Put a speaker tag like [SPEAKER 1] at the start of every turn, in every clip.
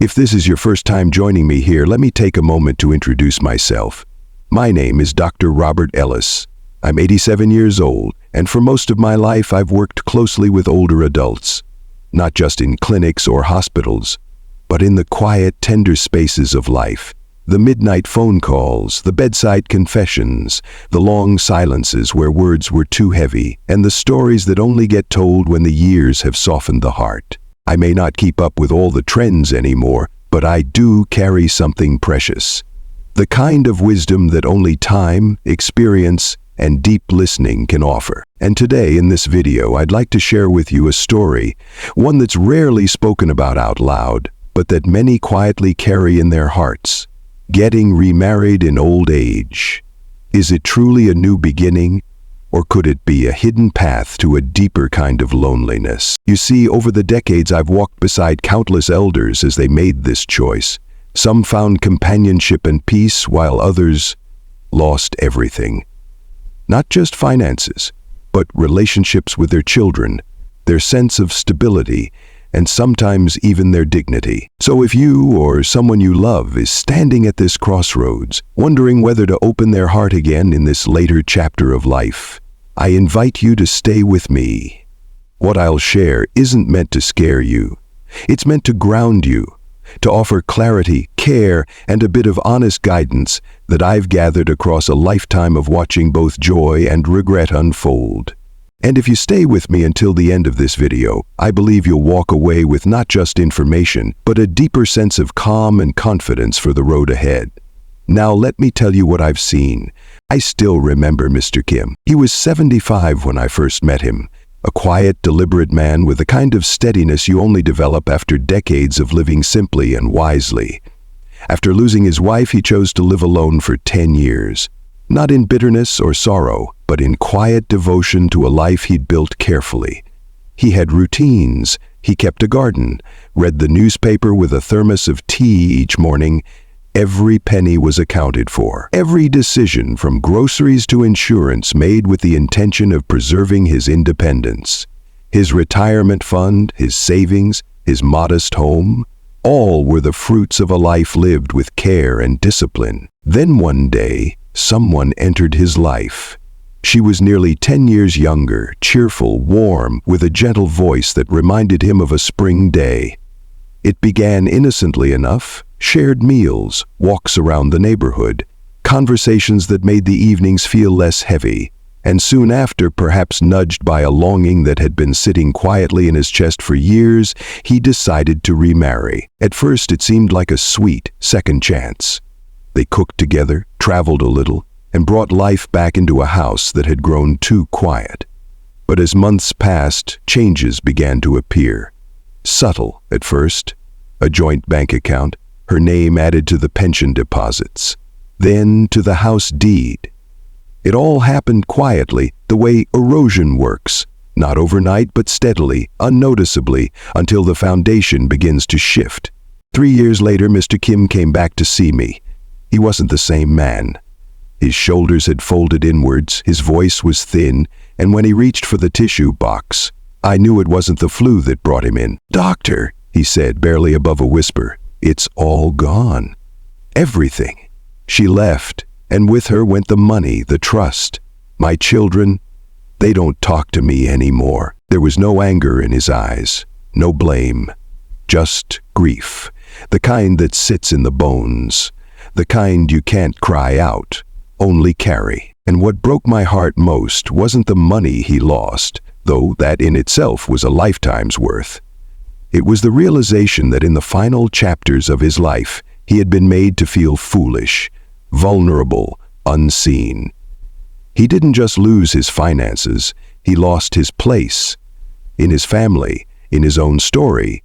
[SPEAKER 1] If this is your first time joining me here, let me take a moment to introduce myself. My name is Dr. Robert Ellis. I'm 87 years old, and for most of my life I've worked closely with older adults, not just in clinics or hospitals, but in the quiet, tender spaces of life. The midnight phone calls, the bedside confessions, the long silences where words were too heavy, and the stories that only get told when the years have softened the heart. I may not keep up with all the trends anymore, but I do carry something precious. The kind of wisdom that only time, experience, and deep listening can offer. And today in this video, I'd like to share with you a story, one that's rarely spoken about out loud, but that many quietly carry in their hearts. Getting remarried in old age. Is it truly a new beginning, or could it be a hidden path to a deeper kind of loneliness? You see, over the decades I've walked beside countless elders as they made this choice. Some found companionship and peace, while others lost everything. Not just finances, but relationships with their children, their sense of stability, and sometimes even their dignity. So if you or someone you love is standing at this crossroads, wondering whether to open their heart again in this later chapter of life, I invite you to stay with me. What I'll share isn't meant to scare you. It's meant to ground you, to offer clarity, care, and a bit of honest guidance that I've gathered across a lifetime of watching both joy and regret unfold. And if you stay with me until the end of this video, I believe you'll walk away with not just information, but a deeper sense of calm and confidence for the road ahead. Now let me tell you what I've seen. I still remember Mr. Kim. He was 75 when I first met him. A quiet, deliberate man with a kind of steadiness you only develop after decades of living simply and wisely. After losing his wife, he chose to live alone for 10 years. Not in bitterness or sorrow, but in quiet devotion to a life he'd built carefully. He had routines, he kept a garden, read the newspaper with a thermos of tea each morning. Every penny was accounted for. Every decision, from groceries to insurance, made with the intention of preserving his independence. His retirement fund, his savings, his modest home, all were the fruits of a life lived with care and discipline. Then one day, someone entered his life. She was nearly 10 years younger, cheerful, warm, with a gentle voice that reminded him of a spring day. It began innocently enough: shared meals, walks around the neighborhood, conversations that made the evenings feel less heavy, and soon after, perhaps nudged by a longing that had been sitting quietly in his chest for years, he decided to remarry. At first it seemed like a sweet second chance. They cooked together, traveled a little, and brought life back into a house that had grown too quiet. But as months passed, changes began to appear. Subtle at first: a joint bank account, her name added to the pension deposits, then to the house deed. It all happened quietly, the way erosion works, not overnight but steadily, unnoticeably, until the foundation begins to shift. 3 years later, Mr. Kim came back to see me. He wasn't the same man. His shoulders had folded inwards, his voice was thin, and when he reached for the tissue box, I knew it wasn't the flu that brought him in. "Doctor," he said, barely above a whisper, "it's all gone. Everything." She left, and with her went the money, the trust. My children, they don't talk to me anymore. There was no anger in his eyes, no blame, just grief, the kind that sits in the bones, the kind you can't cry out, only carry. And what broke my heart most wasn't the money he lost, though that in itself was a lifetime's worth. It was the realization that in the final chapters of his life, he had been made to feel foolish, vulnerable, unseen. He didn't just lose his finances, he lost his place in his family, in his own story.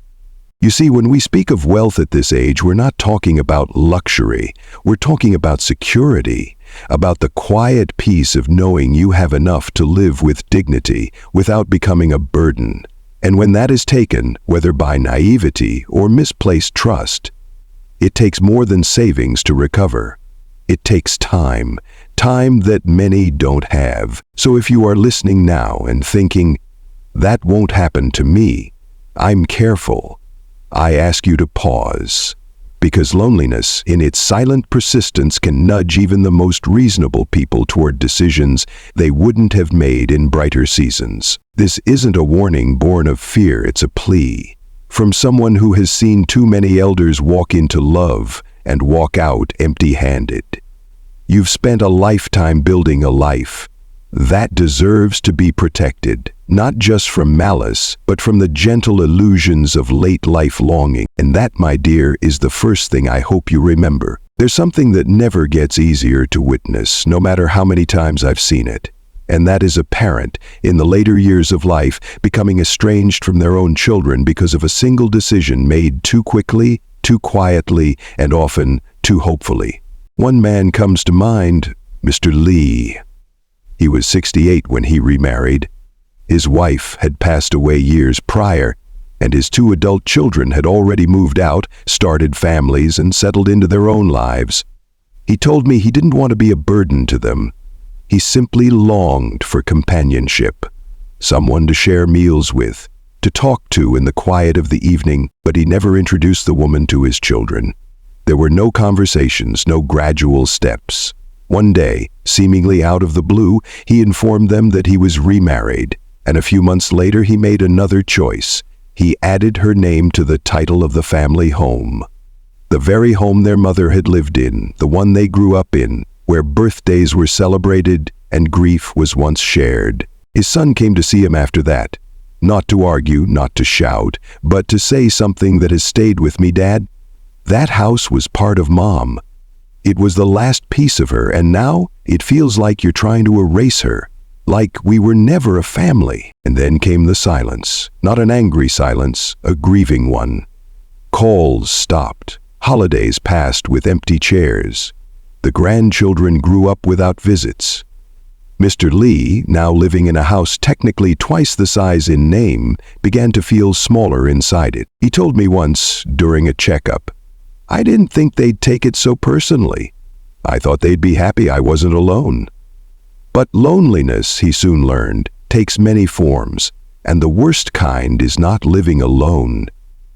[SPEAKER 1] You see, when we speak of wealth at this age, we're not talking about luxury. We're talking about security, about the quiet peace of knowing you have enough to live with dignity without becoming a burden. And when that is taken, whether by naivety or misplaced trust, it takes more than savings to recover. It takes time, time that many don't have. So if you are listening now and thinking, "That won't happen to me," I'm careful. I ask you to pause, because loneliness, in its silent persistence, can nudge even the most reasonable people toward decisions they wouldn't have made in brighter seasons. This isn't a warning born of fear, it's a plea from someone who has seen too many elders walk into love and walk out empty-handed. You've spent a lifetime building a life that deserves to be protected, not just from malice, but from the gentle illusions of late life longing. And that, my dear, is the first thing I hope you remember. There's something that never gets easier to witness, no matter how many times I've seen it. And that is a parent, in the later years of life, becoming estranged from their own children because of a single decision made too quickly, too quietly, and often too hopefully. One man comes to mind, Mr. Lee. He was 68 when he remarried. His wife had passed away years prior, and his 2 adult children had already moved out, started families, and settled into their own lives. He told me he didn't want to be a burden to them. He simply longed for companionship, someone to share meals with, to talk to in the quiet of the evening, but he never introduced the woman to his children. There were no conversations, no gradual steps. One day, seemingly out of the blue, he informed them that he was remarried, and a few months later he made another choice. He added her name to the title of the family home. The very home their mother had lived in, the one they grew up in, where birthdays were celebrated and grief was once shared. His son came to see him after that, not to argue, not to shout, but to say something that has stayed with me, Dad. That house was part of Mom. It was the last piece of her, and now it feels like you're trying to erase her, like we were never a family. And then came the silence, not an angry silence, a grieving one. Calls stopped. Holidays passed with empty chairs. The grandchildren grew up without visits. Mr. Lee, now living in a house technically twice the size in name, began to feel smaller inside it. He told me once, during a checkup, I didn't think they'd take it so personally. I thought they'd be happy I wasn't alone. But loneliness, he soon learned, takes many forms, and the worst kind is not living alone.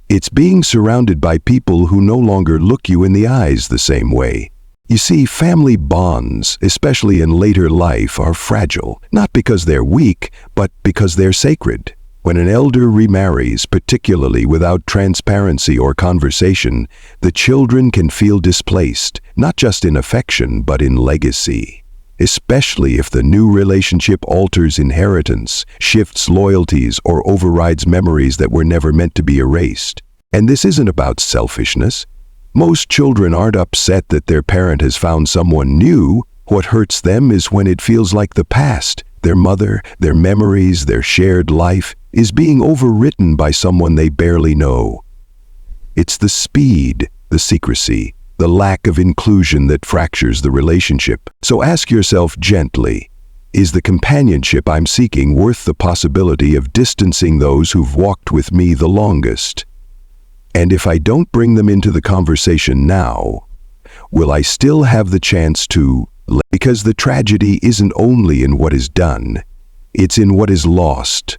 [SPEAKER 1] It's being surrounded by people who no longer look you in the eyes the same way. You see, family bonds, especially in later life, are fragile, not because they're weak, but because they're sacred. When an elder remarries, particularly without transparency or conversation, the children can feel displaced, not just in affection, but in legacy. Especially if the new relationship alters inheritance, shifts loyalties, or overrides memories that were never meant to be erased. And this isn't about selfishness. Most children aren't upset that their parent has found someone new. What hurts them is when it feels like the past, their mother, their memories, their shared life, is being overwritten by someone they barely know. It's the speed, the secrecy, the lack of inclusion that fractures the relationship. So ask yourself gently, is the companionship I'm seeking worth the possibility of distancing those who've walked with me the longest? And if I don't bring them into the conversation now, will I still have the chance to? Because the tragedy isn't only in what is done, it's in what is lost.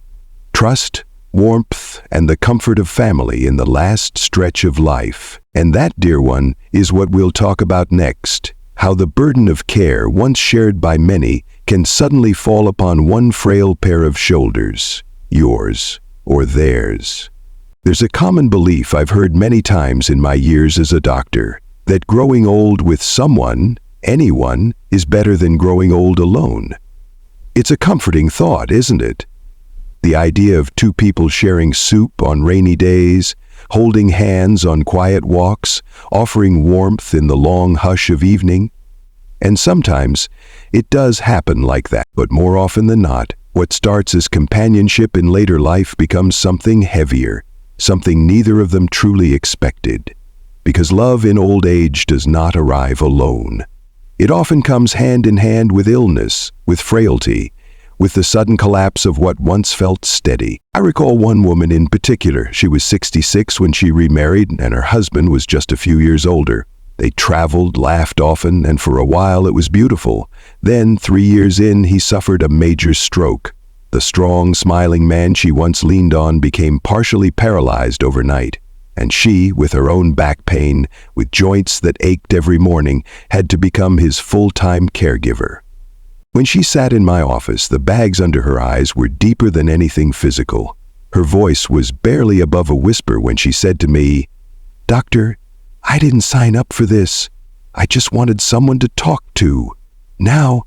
[SPEAKER 1] Trust, warmth, and the comfort of family in the last stretch of life. And that, dear one, is what we'll talk about next. How the burden of care, once shared by many, can suddenly fall upon one frail pair of shoulders, yours or theirs. There's a common belief I've heard many times in my years as a doctor, that growing old with someone, anyone, is better than growing old alone. It's a comforting thought, isn't it? The idea of 2 people sharing soup on rainy days, holding hands on quiet walks, offering warmth in the long hush of evening. And sometimes it does happen like that, but more often than not, what starts as companionship in later life becomes something heavier, something neither of them truly expected. Because love in old age does not arrive alone. It often comes hand in hand with illness, with frailty, with the sudden collapse of what once felt steady. I recall one woman in particular. She was 66 when she remarried, and her husband was just a few years older. They traveled, laughed often, and for a while it was beautiful. Then, 3 years in, he suffered a major stroke. The strong, smiling man she once leaned on became partially paralyzed overnight. and she, with her own back pain, with joints that ached every morning, had to become his full-time caregiver. When she sat in my office, the bags under her eyes were deeper than anything physical. Her voice was barely above a whisper when she said to me, "Doctor, I didn't sign up for this. I just wanted someone to talk to. Now,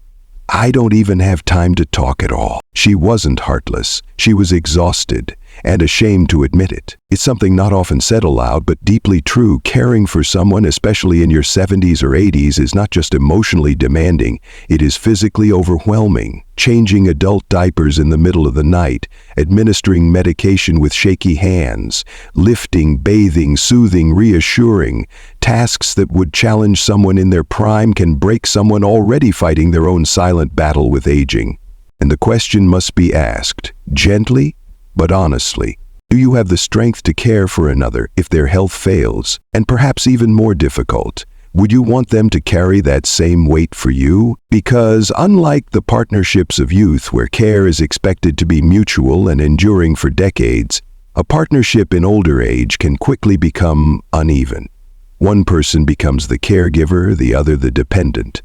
[SPEAKER 1] I don't even have time to talk at all." She wasn't heartless. She was exhausted and ashamed to admit it. It's something not often said aloud, but deeply true. Caring for someone, especially in your 70s or 80s, is not just emotionally demanding, it is physically overwhelming. Changing adult diapers in the middle of the night, administering medication with shaky hands, lifting, bathing, soothing, reassuring. Tasks that would challenge someone in their prime can break someone already fighting their own silent battle with aging. And the question must be asked, gently but honestly, do you have the strength to care for another if their health fails? And perhaps even more difficult, would you want them to carry that same weight for you? Because unlike the partnerships of youth where care is expected to be mutual and enduring for decades, a partnership in older age can quickly become uneven. One person becomes the caregiver, the other the dependent.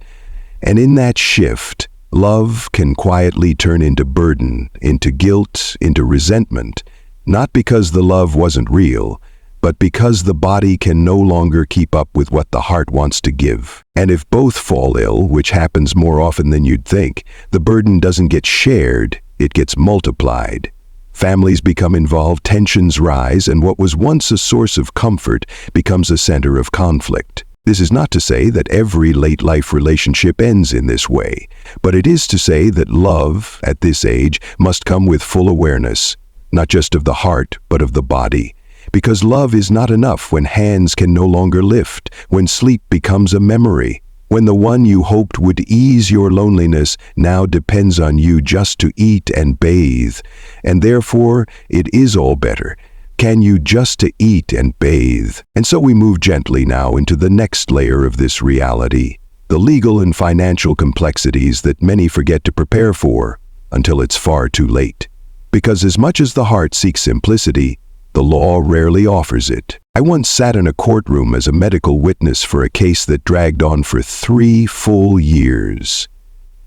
[SPEAKER 1] And in that shift, love can quietly turn into burden, into guilt, into resentment, not because the love wasn't real, but because the body can no longer keep up with what the heart wants to give. And if both fall ill, which happens more often than you'd think, the burden doesn't get shared, it gets multiplied. Families become involved, tensions rise, and what was once a source of comfort becomes a center of conflict. This is not to say that every late-life relationship ends in this way, but it is to say that love, at this age, must come with full awareness, not just of the heart, but of the body. Because love is not enough when hands can no longer lift, when sleep becomes a memory, when the one you hoped would ease your loneliness now depends on you just to eat and bathe, and therefore it is all better. Can you just to eat and bathe? And so we move gently now into the next layer of this reality, the legal and financial complexities that many forget to prepare for until it's far too late. Because as much as the heart seeks simplicity, the law rarely offers it. I once sat in a courtroom as a medical witness for a case that dragged on for 3 full years.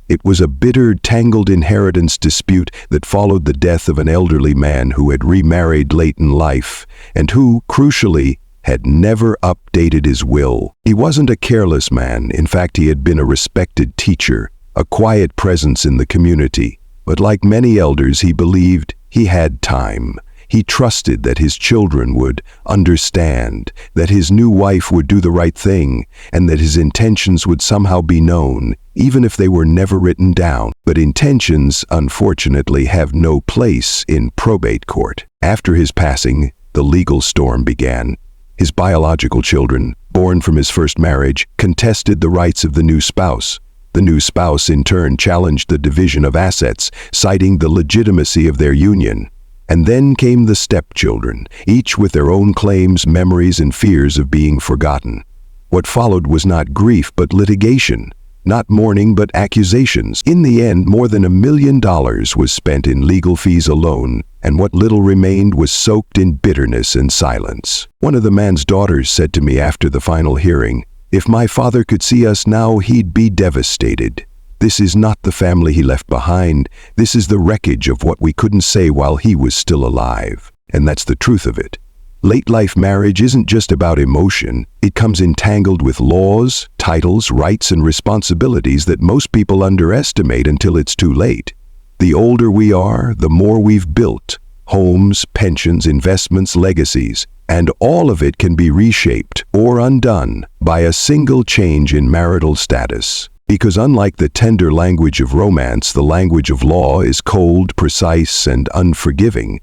[SPEAKER 1] It was a bitter, tangled inheritance dispute that followed the death of an elderly man who had remarried late in life, and who, crucially, had never updated his will. He wasn't a careless man. In fact, he had been a respected teacher, a quiet presence in the community. But like many elders, he believed he had time. He trusted that his children would understand, that his new wife would do the right thing, and that his intentions would somehow be known, even if they were never written down. But intentions, unfortunately, have no place in probate court. After his passing, the legal storm began. His biological children, born from his first marriage, contested the rights of the new spouse. The new spouse, in turn, challenged the division of assets, citing the legitimacy of their union. And then came the stepchildren, each with their own claims, memories, and fears of being forgotten. What followed was not grief but litigation, not mourning but accusations. In the end, more than $1 million was spent in legal fees alone, and what little remained was soaked in bitterness and silence. One of the man's daughters said to me after the final hearing, "If my father could see us now, he'd be devastated. This is not the family he left behind. This is the wreckage of what we couldn't say while he was still alive." And that's the truth of it. Late-life marriage isn't just about emotion. It comes entangled with laws, titles, rights, and responsibilities that most people underestimate until it's too late. The older we are, the more we've built. Homes, pensions, investments, legacies. And all of it can be reshaped or undone by a single change in marital status. Because unlike the tender language of romance, the language of law is cold, precise, and unforgiving.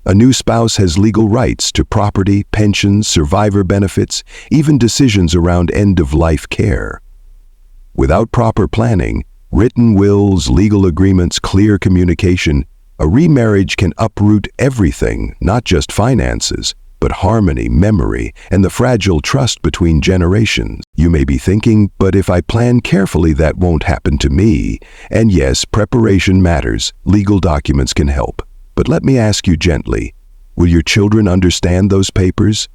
[SPEAKER 1] A new spouse has legal rights to property, pensions, survivor benefits, even decisions around end-of-life care. Without proper planning, written wills, legal agreements, clear communication, a remarriage can uproot everything, not just finances, but harmony, memory, and the fragile trust between generations. You may be thinking, but if I plan carefully, that won't happen to me. And yes, preparation matters. Legal documents can help. But let me ask you gently, will your children understand those papers?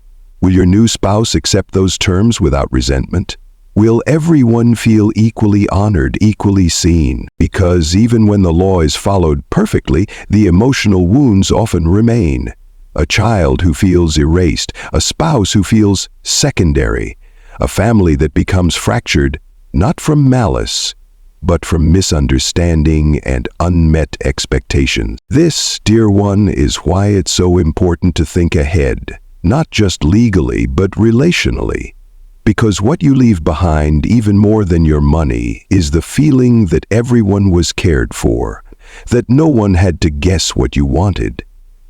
[SPEAKER 1] Will your new spouse accept those terms without resentment? Will everyone feel equally honored, equally seen? Because even when the law is followed perfectly, the emotional wounds often remain. A child who feels erased, a spouse who feels secondary, a family that becomes fractured, not from malice, but from misunderstanding and unmet expectations. This, dear one, is why it's so important to think ahead, not just legally, but relationally. Because what you leave behind, even more than your money, is the feeling that everyone was cared for, that no one had to guess what you wanted,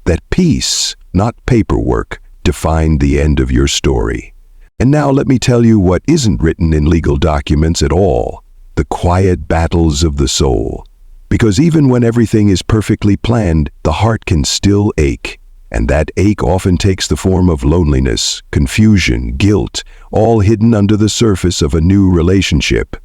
[SPEAKER 1] that peace, not paperwork, defined the end of your story. And now let me tell you what isn't written in legal documents at all: the quiet battles of the soul. Because even when everything is perfectly planned, the heart can still ache. And that ache often takes the form of loneliness, confusion, guilt, all hidden under the surface of a new relationship.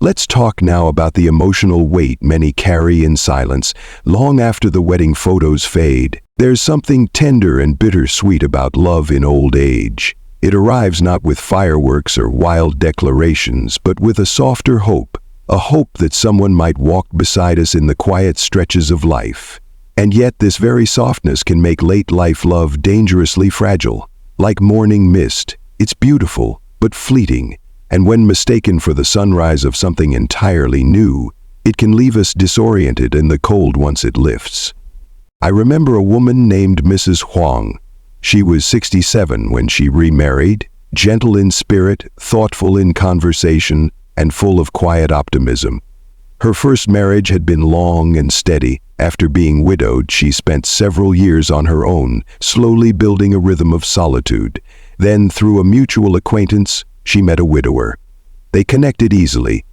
[SPEAKER 1] Let's talk now about the emotional weight many carry in silence, long after the wedding photos fade. There's something tender and bittersweet about love in old age. It arrives not with fireworks or wild declarations, but with a softer hope, a hope that someone might walk beside us in the quiet stretches of life. And yet this very softness can make late-life love dangerously fragile. Like morning mist, it's beautiful, but fleeting, and when mistaken for the sunrise of something entirely new, it can leave us disoriented in the cold once it lifts. I remember a woman named Mrs. Huang. She was 67 when she remarried, gentle in spirit, thoughtful in conversation, and full of quiet optimism. Her first marriage had been long and steady. After being widowed, she spent several years on her own, slowly building a rhythm of solitude. Then, through a mutual acquaintance, she met a widower. They connected easily.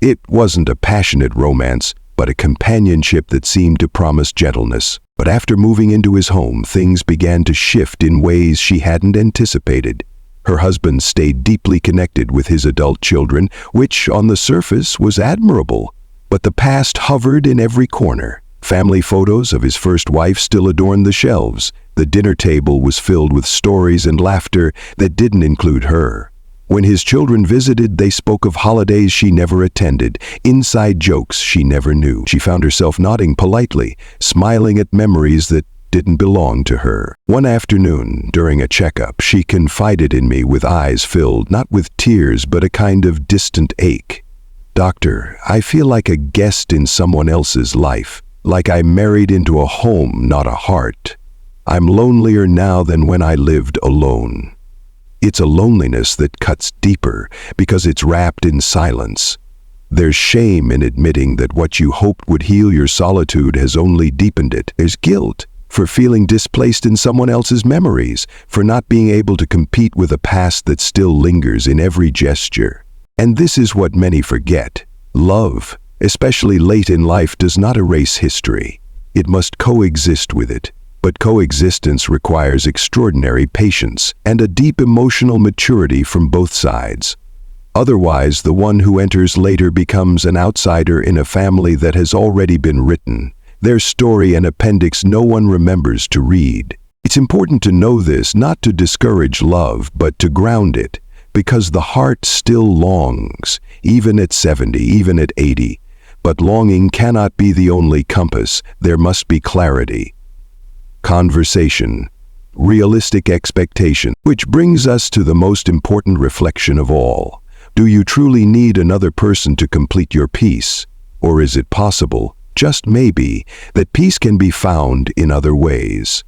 [SPEAKER 1] It wasn't a passionate romance, but a companionship that seemed to promise gentleness. But after moving into his home, things began to shift in ways she hadn't anticipated. Her husband stayed deeply connected with his adult children, which on the surface was admirable. But the past hovered in every corner. Family photos of his first wife still adorned the shelves. The dinner table was filled with stories and laughter that didn't include her. When his children visited, they spoke of holidays she never attended, inside jokes she never knew. She found herself nodding politely, smiling at memories that didn't belong to her. One afternoon, during a checkup, she confided in me with eyes filled, not with tears, but a kind of distant ache. "Doctor, I feel like a guest in someone else's life, like I married into a home, not a heart. I'm lonelier now than when I lived alone." It's a loneliness that cuts deeper because it's wrapped in silence. There's shame in admitting that what you hoped would heal your solitude has only deepened it. There's guilt for feeling displaced in someone else's memories, for not being able to compete with a past that still lingers in every gesture. And this is what many forget. Love, especially late in life, does not erase history. It must coexist with it. But coexistence requires extraordinary patience and a deep emotional maturity from both sides. Otherwise, the one who enters later becomes an outsider in a family that has already been written, their story an appendix no one remembers to read. It's important to know this, not to discourage love, but to ground it, because the heart still longs, even at 70, even at 80. But longing cannot be the only compass. There must be clarity. Conversation, realistic expectation, which brings us to the most important reflection of all. Do you truly need another person to complete your peace? Or is it possible, just maybe, that peace can be found in other ways?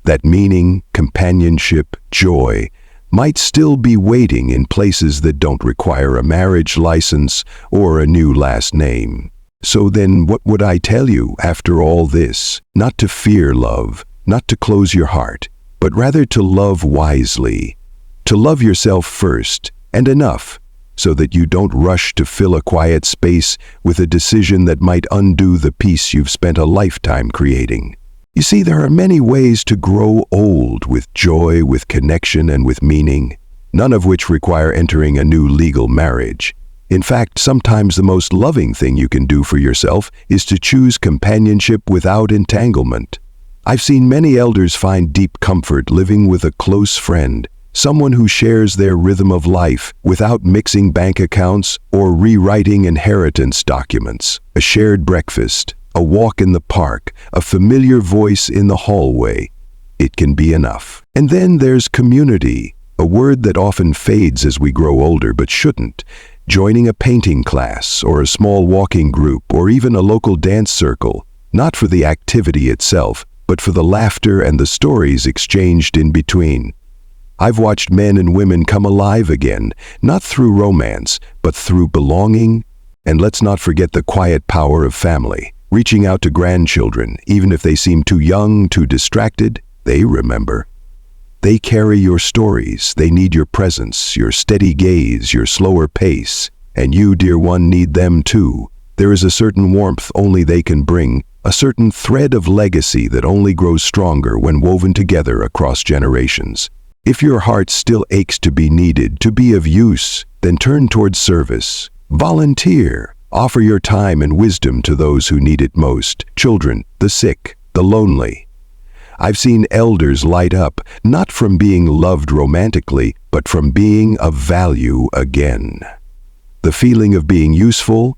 [SPEAKER 1] That meaning, companionship, joy, might still be waiting in places that don't require a marriage license or a new last name. So then, what would I tell you after all this? Not to fear love, not to close your heart, but rather to love wisely, to love yourself first and enough so that you don't rush to fill a quiet space with a decision that might undo the peace you've spent a lifetime creating. You see, there are many ways to grow old with joy, with connection, and with meaning, none of which require entering a new legal marriage. In fact, sometimes the most loving thing you can do for yourself is to choose companionship without entanglement. I've seen many elders find deep comfort living with a close friend, someone who shares their rhythm of life without mixing bank accounts or rewriting inheritance documents. A shared breakfast, a walk in the park, a familiar voice in the hallway. It can be enough. And then there's community, a word that often fades as we grow older but shouldn't. Joining a painting class or a small walking group or even a local dance circle, not for the activity itself, but for the laughter and the stories exchanged in between. I've watched men and women come alive again, not through romance, but through belonging. And let's not forget the quiet power of family. Reaching out to grandchildren, even if they seem too young, too distracted, they remember. They carry your stories, they need your presence, your steady gaze, your slower pace. And you, dear one, need them too. There is a certain warmth only they can bring, a certain thread of legacy that only grows stronger when woven together across generations. If your heart still aches to be needed, to be of use, then turn towards service. Volunteer. Offer your time and wisdom to those who need it most. Children, the sick, the lonely. I've seen elders light up, not from being loved romantically, but from being of value again. The feeling of being useful,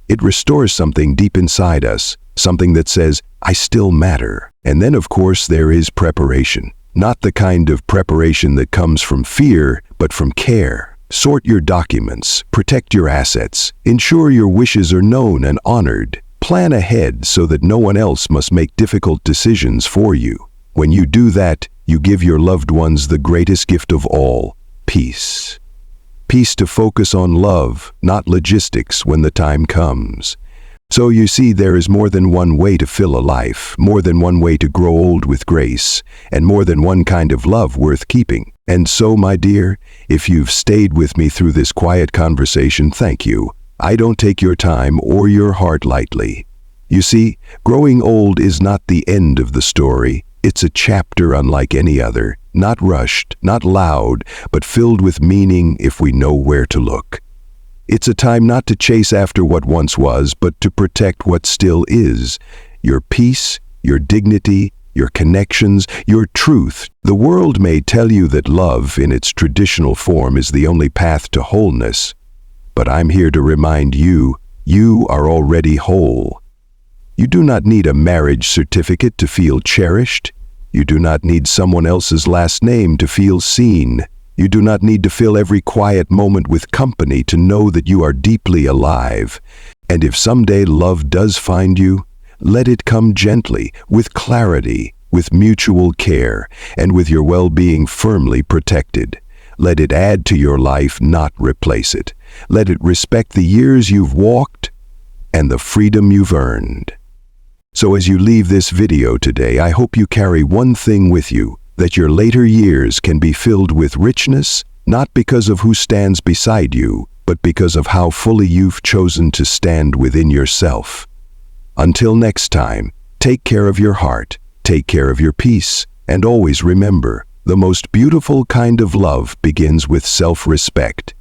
[SPEAKER 1] it restores something deep inside us, something that says, I still matter. And then, of course, there is preparation. Not the kind of preparation that comes from fear, but from care. Sort your documents, protect your assets, ensure your wishes are known and honored. Plan ahead so that no one else must make difficult decisions for you. When you do that, you give your loved ones the greatest gift of all, peace. Peace to focus on love, not logistics when the time comes. So you see, there is more than one way to fill a life, more than one way to grow old with grace, and more than one kind of love worth keeping. And so, my dear, if you've stayed with me through this quiet conversation, thank you. I don't take your time or your heart lightly. You see, growing old is not the end of the story. It's a chapter unlike any other, not rushed, not loud, but filled with meaning if we know where to look. It's a time not to chase after what once was, but to protect what still is. Your peace, your dignity, your connections, your truth. The world may tell you that love, in its traditional form, is the only path to wholeness. But I'm here to remind you, you are already whole. You do not need a marriage certificate to feel cherished. You do not need someone else's last name to feel seen. You do not need to fill every quiet moment with company to know that you are deeply alive. And if someday love does find you, let it come gently, with clarity, with mutual care, and with your well-being firmly protected. Let it add to your life, not replace it. Let it respect the years you've walked and the freedom you've earned. So as you leave this video today, I hope you carry one thing with you, that your later years can be filled with richness, not because of who stands beside you, but because of how fully you've chosen to stand within yourself. Until next time, take care of your heart, take care of your peace, and always remember, the most beautiful kind of love begins with self-respect.